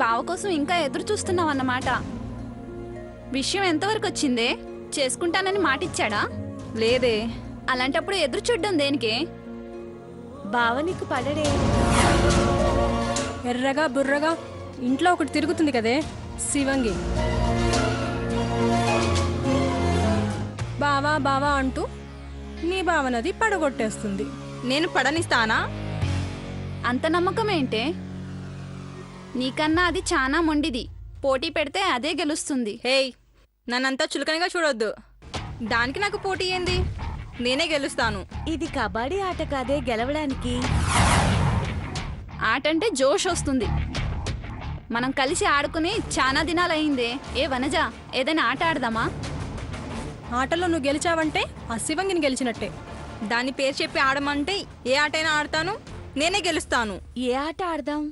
బావ కోసం ఇంకా ఎదురు చూస్తున్నావు అన్నమాట. విషయం ఎంతవరకు వచ్చిందే? చేసుకుంటానని మాటిచ్చాడా? లేదే. అలాంటప్పుడు ఎదురు చూడ్డం దేనికే? బావ నీకు పడడే. ఎర్రగా బుర్రగా ఇంట్లో ఒకటి తిరుగుతుంది కదే, శివంగి. బావా బావా అంటూ నీ భావనది పడగొట్టేస్తుంది. నేను పడనిస్తానా? అంత నమ్మకం ఏంటే? నీకన్నా అది చాలా మొండిది. పోటీ పెడితే అదే గెలుస్తుంది. హేయ్, నన్నంతా చులకనగా చూడొద్దు. దానికి నాకు పోటీ ఏంది? నేనే గెలుస్తాను. ఇది కబడ్డీ ఆట కాదే గెలవడానికి. ఆట అంటే జోష్ వస్తుంది. మనం కలిసి ఆడుకుని చాలా దినాలయ్యిందే. ఏ వనజ, ఏదైనా ఆట ఆడదామా? ఆటలో నువ్వు గెలిచావంటే ఆ శివంగిని గెలిచినట్టే. దాని పేరు చెప్పి ఆడమంటే ఏ ఆటైనా ఆడతాను. నేనే గెలుస్తాను. ఏ ఆట ఆడదాం?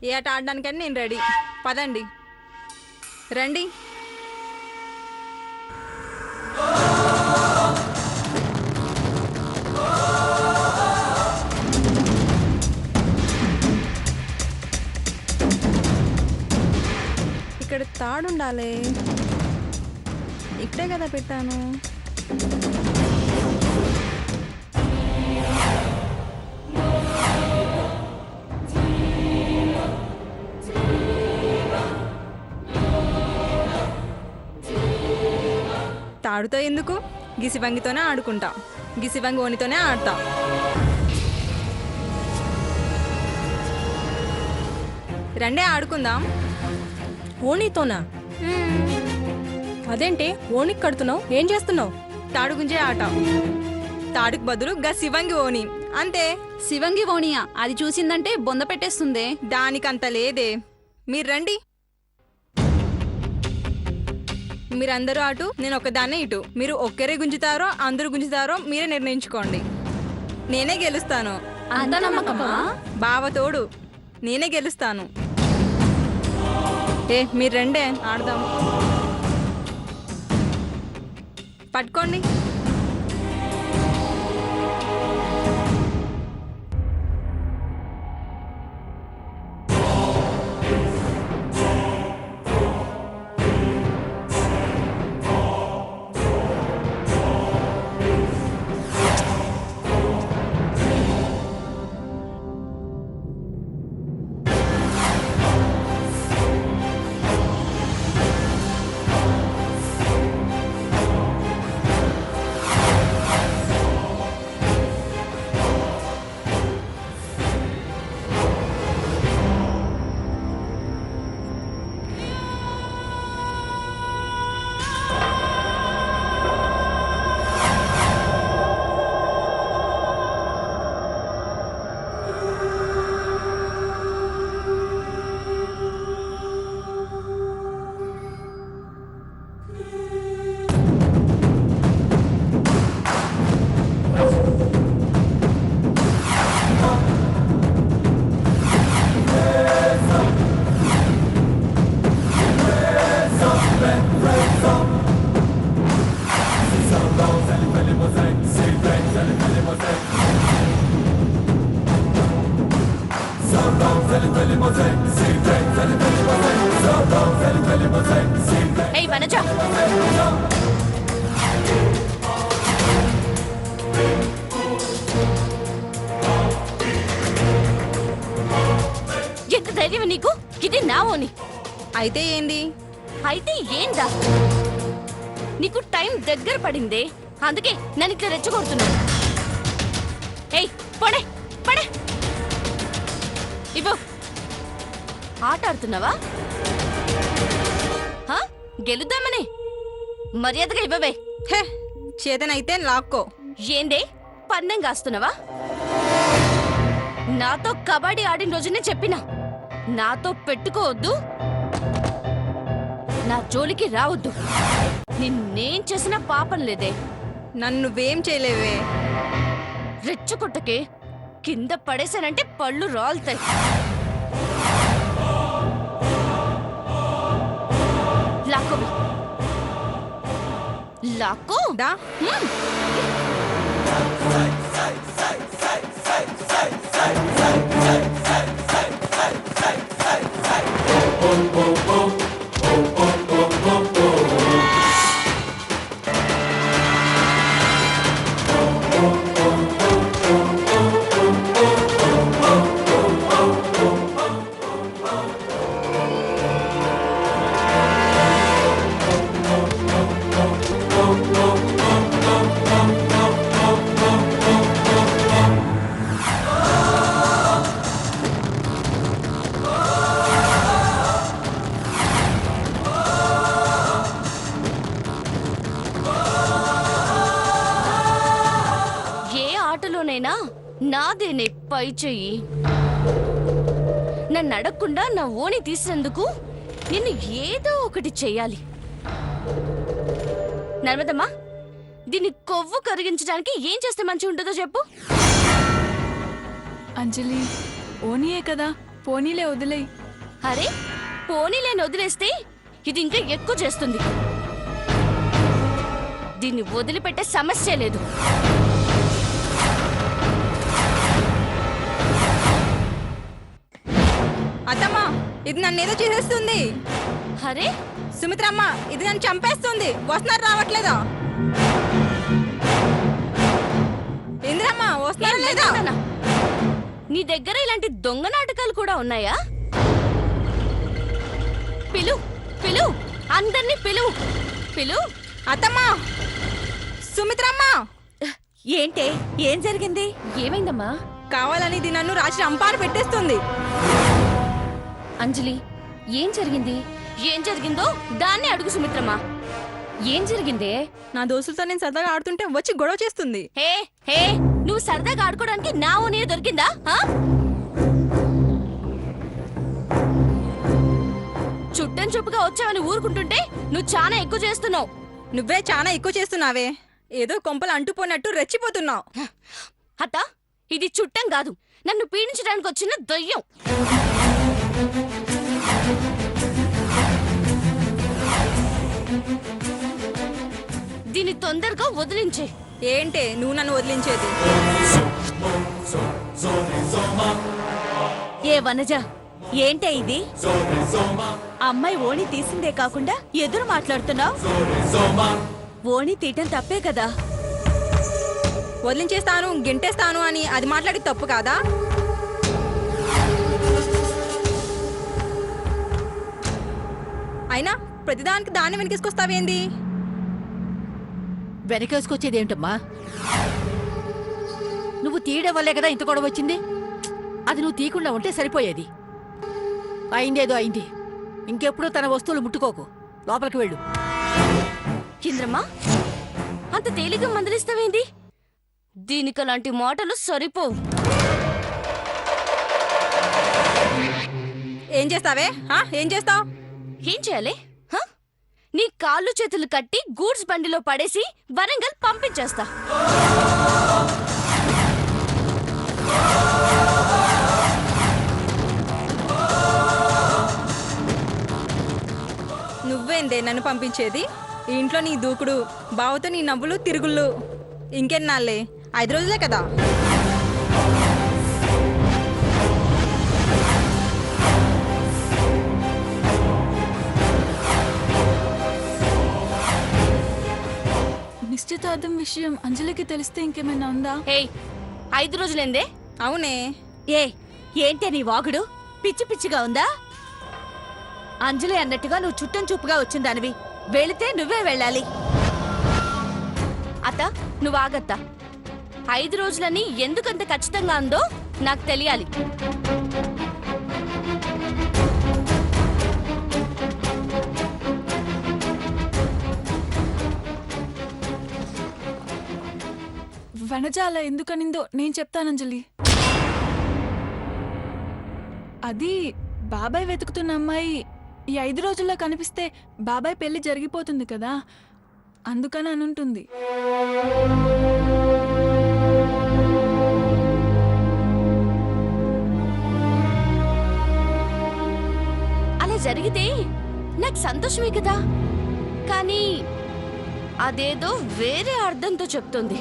ఏ ఆట ఆడడానికని నేను రెడీ. పదండి, రండి. ఇక్కడ తాడుండాలి. ఇక్కడే కదా పెట్టాను. తాడుతో ఎందుకు? గిసివంగితోనే ఆడుకుంటాం. గిసివంగి ఓనితోనే ఆడతాం. రండే ఆడుకుందాం. ఓణీతోనా? అదేంటి ఓణికి కడుతున్నావు? ఏం చేస్తున్నావు? తాడు గుంజే ఆట. తాడుకు బదులు గా శివంగి ఓని అంతే. శివంగి ఓనియా? అది చూసిందంటే బొంద పెట్టేస్తుందే. దానికంత లేదే. మీరు రండి. మీరందరూ అటు, నేను ఒకదాన్నే ఇటు. మీరు ఒక్కరే గుంజుతారో అందరూ గుంజుతారో మీరే నిర్ణయించుకోండి. నేనే గెలుస్తాను. అంత నమ్మకమా? బావ తోడు, నేనే గెలుస్తాను. మీరు రండే ఆడదాం. పట్టుకోండి. ఏయ్ వనజ, ఎంత ధైర్యం నీకు? ఇది నా ఓని. అయితే ఏంది? అయితే ఏందా? నీకు టైం దగ్గర పడిందే, అందుకే నన్ను ఇట్లా రెచ్చగొడుతున్నావు. ఏయ్ పడే పడే, ఇవ్వు. ఆట ఆడుతున్నావా? గెలుద్దామని మర్యాదగా ఇవ్వవే. హే, చేతనైతే లాక్కో. ఏందే పందెం కాస్తున్నావా? నాతో కబడ్డీ ఆడిన రోజునే చెప్పినా నాతో పెట్టుకోవద్దు, నా జోలికి రావద్దు. నిన్నేం చేసినా పాపం లేదే. నన్ను నువ్వేం చేయలేవే. రెచ్చగొట్టకే, కింద పడేశానంటే పళ్ళు రాలుతాయి. లాక్కో లాక్కో. దా. ఏమైనా నాదేనే పై చెయ్యి. నన్ను అడగకుండా నా ఓణి తీసేందుకు నిన్ను ఏదో ఒకటి చెయ్యాలి. నర్మదమ్మా, దీన్ని కొవ్వు కరిగించడానికి ఏం చేస్తే మంచి ఉంటుందో చెప్పు. అంజలి, ఓనియే కదా, పోనీలే వదిలేయ్. అరే, పోనీలేని వదిలేస్తే ఇది ఇంకా ఎక్కువ చేస్తుంది. దీన్ని వదిలిపెట్టే సమస్య లేదు. అత్తమ్మా, ఇది నన్ను ఏదో చేసేస్తుంది. అరే, సుమిత్రమ్మ, ఇది నన్ను చంపేస్తుంది. వస్తున్నారు రావట్లేదా? ఇందిరమ్మ, వస్తున్నారా లేదా? ఏంటన్నా? నీ దగ్గర ఇలాంటి దొంగ నాటకాలు కూడా ఉన్నాయా? పిలు పిలు, అందరినీ పిలు పిలు. అత్తమ్మా, సుమిత్రమ్మ, ఏంటే, ఏం జరిగింది? ఏమైందమ్మా? కావాలని ఇది నన్ను రాసి అంపారు పెట్టేస్తుంది. అంజలి, ఏం జరిగింది? ఏం జరిగిందో దాన్ని అడుగు సుమిత్రమ్మా. ఏం జరిగిందే? నా దోస్తులతో నేను సరదాగా ఆడుతుంటే వచ్చి గొడవ చేస్తుంది. హే హే, నువ్వు సరదాగా ఆడుకోవడానికి నా ఓ దొరికిందా? చుట్టం చూపుగా వచ్చావని ఊరుకుంటుంటే నువ్వు చాలా ఎక్కువ చేస్తున్నావు. నువ్వే చాలా ఎక్కువ చేస్తున్నావే. ఏదో కొంపలు అంటుపోయినట్టు రెచ్చిపోతున్నావు. అత్త, ఇది చుట్టం కాదు, నన్ను పీడించడానికి వచ్చిన దయ్యం. దీన్ని తొందరగా వదిలించే. ఏంటే నువ్వు నన్ను వదిలించేది? ఏ వనజ, ఏంటే ఇది? అమ్మాయి ఓణి తీసిందే కాకుండా ఎదురు మాట్లాడుతున్నావు. ఓణి తీయటం తప్పే కదా. వదిలించేస్తాను, గింటేస్తాను అని అది మాట్లాడి తప్పు కాదా? అయినా ప్రతిదానికి దాన్ని వెనకేసుకొస్తావేంది? వెనకేసుకొచ్చేదేమిటమ్మా? నువ్వు తీయడం వల్లే కదా ఇంత గొడవ వచ్చింది. అది నువ్వు తీయకుండా ఉంటే సరిపోయేది. అయిందేదో అయింది. ఇంకెప్పుడు తన వస్తువులు ముట్టుకోకు. లోపలికి వెళ్ళు. ఇంద్రమ్మా, అంత తేలిగ్గా మందలిస్తావేంది? దీనికి అలాంటి మాటలు సరిపోవు. ఏం చేస్తావే? ఏం చేస్తావు? ఏం చేయాలి? నీ కాళ్ళు చేతులు కట్టి గూడ్స్ బండిలో పడేసి వరంగల్ పంపించేస్తా. నువ్వేందే నన్ను పంపించేది? ఈ ఇంట్లో నీ దూకుడు, బావతో నీ నవ్వులు తిరుగుళ్ళు ఇంకెన్నాళ్ళే? 5 రోజులే కదా. నిశ్చితార్థం విషయం అంజలికి తెలిస్తే ఇంకేమైనా ఉందా? హే, 5 రోజులేందే? అవునే. ఏ, ఏంటే నీ వాగుడు? పిచ్చి పిచ్చిగా ఉందా? అంజలి అన్నట్టుగా నువ్వు చుట్టం చూపుగా వచ్చిందానివి. వెళితే నువ్వే వెళ్ళాలి. అత్త, నువ్వు ఆగత్తా. 5 రోజులని ఎందుకంత ఖచ్చితంగా ఉందో నాకు తెలియాలి. వనజ అలా ఎందుకనిందో నేను చెప్తానంజలి. అది బాబాయ్ వెతుకుతున్న అమ్మాయి ఈ 5 రోజుల్లో కనిపిస్తే బాబాయ్ పెళ్లి జరిగిపోతుంది కదా, అందుకని అనుంటుంది. అలా జరిగితే నాకు సంతోషమే కదా, కానీ అదేదో వేరే అర్థంతో చెప్తుంది.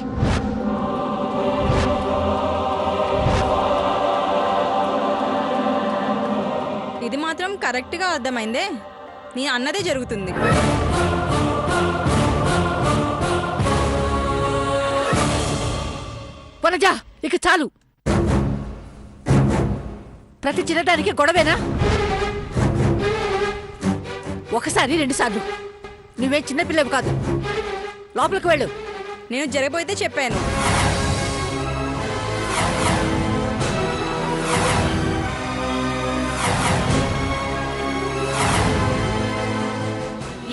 ఇది మాత్రం కరెక్ట్గా అర్థమైందే. నేను అన్నదే జరుగుతుంది. వనజ, ఇక చాలు. ప్రతి చిన్నదానికి గొడవేనా? ఒకసారి 2 సార్లు. నువ్వే చిన్నపిల్లవి కాదు. లోపలికి వెళ్ళు. నేను జరగబోయితే చెప్పాను.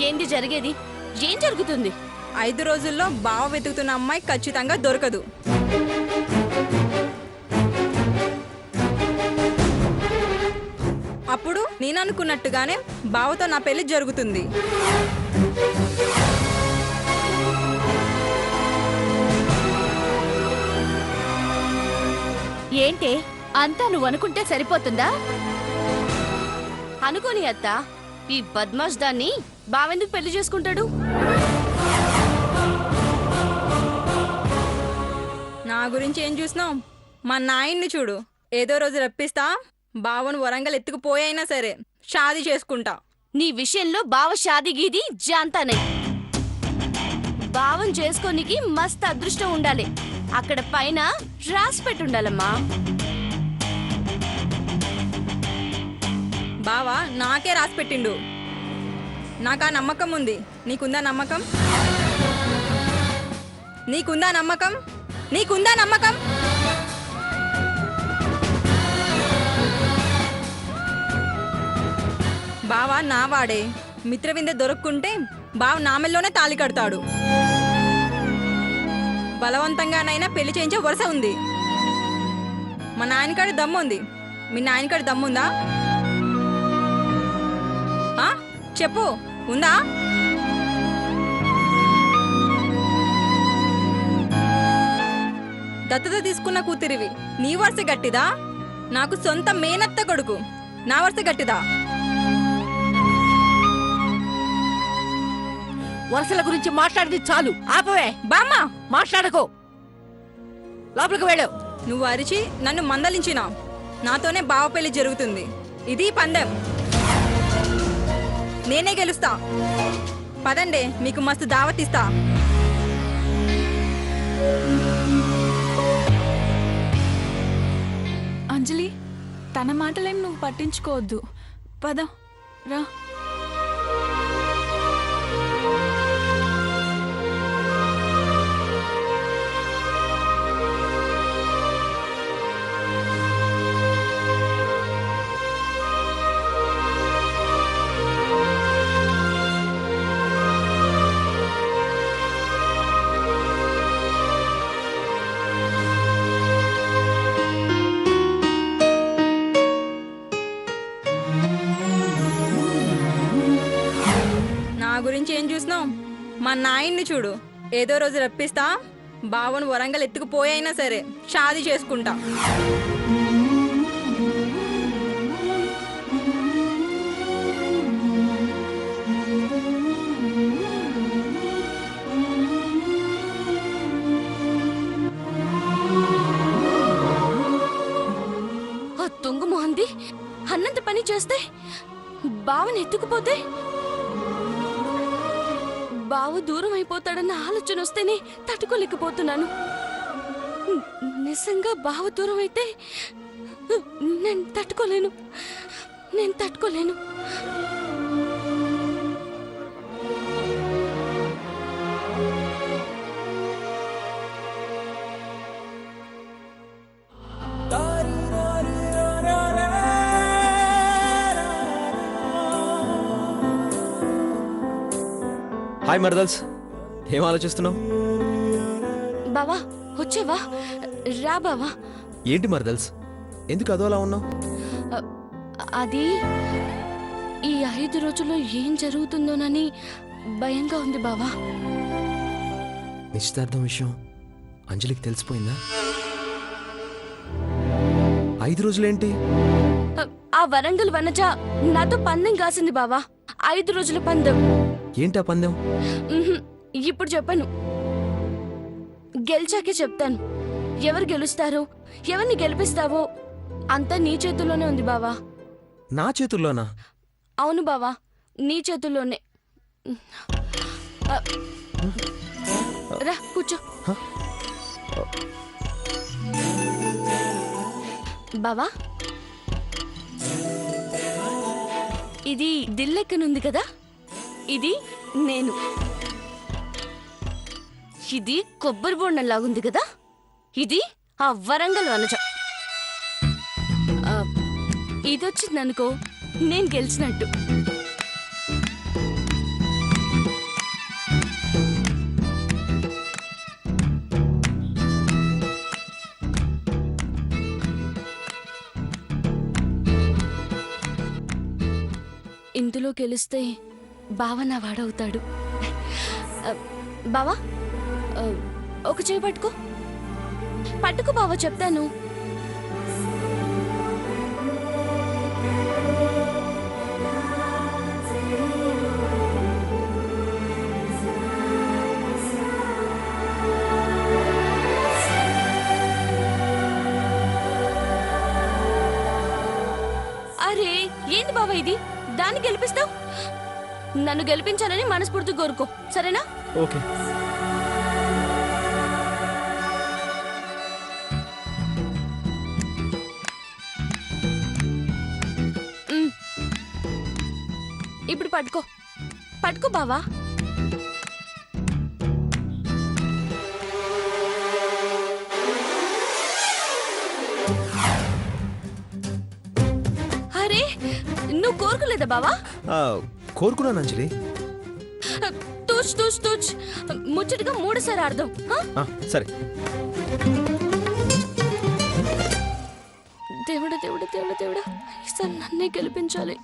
ఏంది జరిగేది? ఏం జరుగుతుంది? 5 రోజుల్లో బావ వెతుకుతున్న అమ్మాయి ఖచ్చితంగా దొరకదు. అప్పుడు నేను అనుకున్నట్టుగానే బావతో నా పెళ్లి జరుగుతుంది. ఏంటే అంతా నువ్వు అనుకుంటే సరిపోతుందా? అనుకోని అత్త, ఈ బద్మాష్ దాన్ని బావెందుకు పెళ్లి చేసుకుంటాడు? నా గురించి ఏం చూసినావు? మా నాయన్ని చూడు. ఏదో రోజు రప్పిస్తా, బావను వరంగల్ ఎత్తుకుపోయైనా సరే షాదీ చేసుకుంటా. నీ విషయంలో బావ షాదీ గీది జాంతానే. బావం చేసుకోనికి మస్తు అదృష్టం ఉండాలి. అక్కడ పైన రాసి పెట్టుండాలమ్మా. బావ నాకే రాసి పెట్టిండు. నాకు ఆ నమ్మకం ఉంది. నీకుందా నమ్మకం? నీకుందా నమ్మకం? నీకుందా నమ్మకం? బావ నా వాడే. మిత్రవిందే దొరుక్కుంటే బావ నామెల్లోనే తాళి కడతాడు. బలవంతంగానైనా పెళ్లి చేయించే వరుస ఉంది. మా నాయనకాడి దమ్ముంది. మీ నాయనకాడి దమ్ముందా? చెప్పు, ఉందా? దత్తత తీసుకున్న కూతురివి. నీ వరుస గట్టిదా? నాకు సొంత మేనత్త కొడుకు. నా వరుస గట్టిదా? వరుసల గురించి మాట్లాడింది చాలు, ఆపవే. బామ్మ, మాట్లాడకో, లోపలికి వెళ్ళు. నువ్వు అరిచి నన్ను మందలించినా నాతోనే బావ పెళ్లి జరుగుతుంది. ఇది పందెం. నేనే గెలుస్తా. పదండే, మీకు మస్తు దావత్ ఇస్తా. అంజలి, తన మాటలేం నువ్వు పట్టించుకోవద్దు. పద, రా. నా గురించి ఏం చూసినావు? మా నాయన్ని చూడు. ఏదో రోజు రప్పిస్తా, బావను వరంగల్ ఎత్తుకుపోయైనా సరే షాదీ చేసుకుంటా. ఆ తుంగు మొహంది అన్నంత పని చేస్తే బావని ఎత్తుకుపోతే బావ దూరం అయిపోతాడన్న ఆలోచన వస్తేనే తట్టుకోలేకపోతున్నాను. నిజంగా బావ దూరం అయితే నేను తట్టుకోలేను. హాయ్ మరదల్స్, ఏం ఆలోచిస్తున్నావు? బావా వచ్చేవా? రా బావా. ఏంటి మరదల్స్, ఎందుకు అదోలా ఉన్నావు? అది ఈ 5 రోజుల్లో ఏం జరుగుతుందోనని భయంగా ఉంది బావా. నిశ్చితార్థం విషయం అంజలికి తెలిసిపోయిందా? 5 రోజులేంటి? ఆ వరంగల్ వనజ నాతో పందెం కాసింది బావా. 5 రోజుల పందెం. ఏంటా పందెం? ఇప్పుడు చెప్పను, గెలిచాకే చెప్తాను. ఎవరు గెలుస్తారో, ఎవరిని గెలిపిస్తావో అంతా నీ చేతుల్లోనే ఉంది బావా. నా చేతుల్లోనా? అవును బావా, నీ చేతుల్లోనే. రా కూర్చో. బావా, ఇది దిల్లెక్కనుంది కదా, ఇది నేను. ఇది కొబ్బరి బొండంలాగుంది కదా, ఇది ఆ వరంగల్ వనజ. ఇదొచ్చిందనుకో నేను గెలిచినట్టు. ఇందులో గెలిస్తే బావ నా వాడవుతాడు. బావా ఒక చేయి పట్టుకో. పట్టుకో బావ, చెప్తాను. అరే ఏంది బావ ఇది? దాన్ని గెలిపిస్తావు? నన్ను గెలిపించాలని మనస్ఫూర్తిగా కోరుకో, సరేనా? ఓకే. ఇప్పుడు పట్టుకో. పట్టుకో బావా. అరే నువ్వు కోరుకోలేదా బావా? కోరుకున్నాను అంజలి. తూచ్ తూచ్ తూచ్ ముచ్చటగా 3 సార్లు అర్థం. సరే. దేవుడా దేవుడా దేవుడా దేవుడా, ఈసారి నన్నే గెలిపించాలి.